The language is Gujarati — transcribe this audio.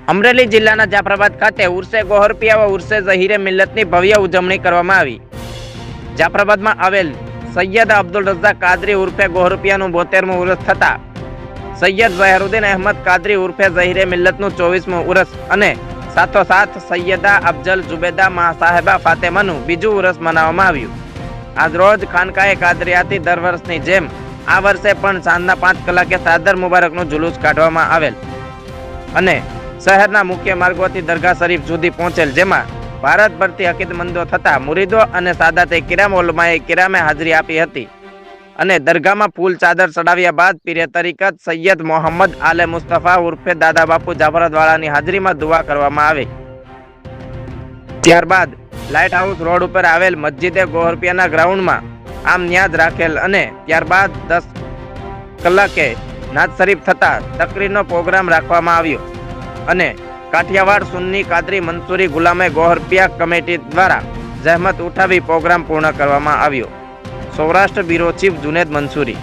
અમરેલી જિલ્લાના જાફરાબાદ ખાતે ઉર્સે ગોહરપિયા વ ઉર્સે ઝહીરે મિલ્લતની ભવ્ય ઉજવણી કરવામાં આવી. જાફરાબાદમાં આવેલ સૈયદ અબ્દુલ રઝાક કાદરી ઉર્ફે ગોહરપિયાનું 72મું ઉરસ થતા સૈયદ ઝહીરુદ્દીન અહેમદ કાદરી ઉર્ફે ઝહીરે મિલ્લતનું 24મું ઉરસ અને સાથોસાથ સૈયદા અફજલ ઝુબેદા સાહેબા ફાતેમાનું બીજું ઉરસ મનાવવામાં આવ્યું. આજ રોજ ખાનકાએ કાદરિયાથી દર વર્ષની જેમ આ વર્ષે પણ સાંજના 5 કલાકે સાદર મુબારકનું જુલુસ કાઢવામાં આવેલ અને શહેરના મુખ્ય માર્ગોથી દરગાહ શરીફ સુધી પહોંચેલ, જેમાં ભારતભરથી અકીદમંદો થતા મુરીદો અને સાદાતે કિરામ ઉલમાએ કિરામે હાજરી આપી હતી અને દરગાહમાં ફૂલ ચાદર ચડાવ્યા બાદ પીરે તરીકત સૈયદ મોહમ્મદ આલે મુસ્તફા ઉર્ફે દાદા બાપુ જાફરાબાદવાળાની હાજરીમાં દુઆ કરવામાં આવી. ત્યારબાદ લાઇટ હાઉસ રોડ ઉપર આવેલ મસ્જિદે ગોહરપિયાના ગ્રાઉન્ડમાં આમ નિયાઝ રાખેલ અને ત્યારબાદ 10 કલાકે નાત શરીફ થતા તકરીરનો પ્રોગ્રામ રાખવામાં આવ્યો અને કાઠિયાવાડ સુન્ની કાદરી મંસૂરી ગુલામે ગોહરપિયા કમિટી દ્વારા જહેમત ઉઠાવી પ્રોગ્રામ પૂર્ણ કરવામાં આવ્યો. Saurashtra bureau chief Junaid Mansuri.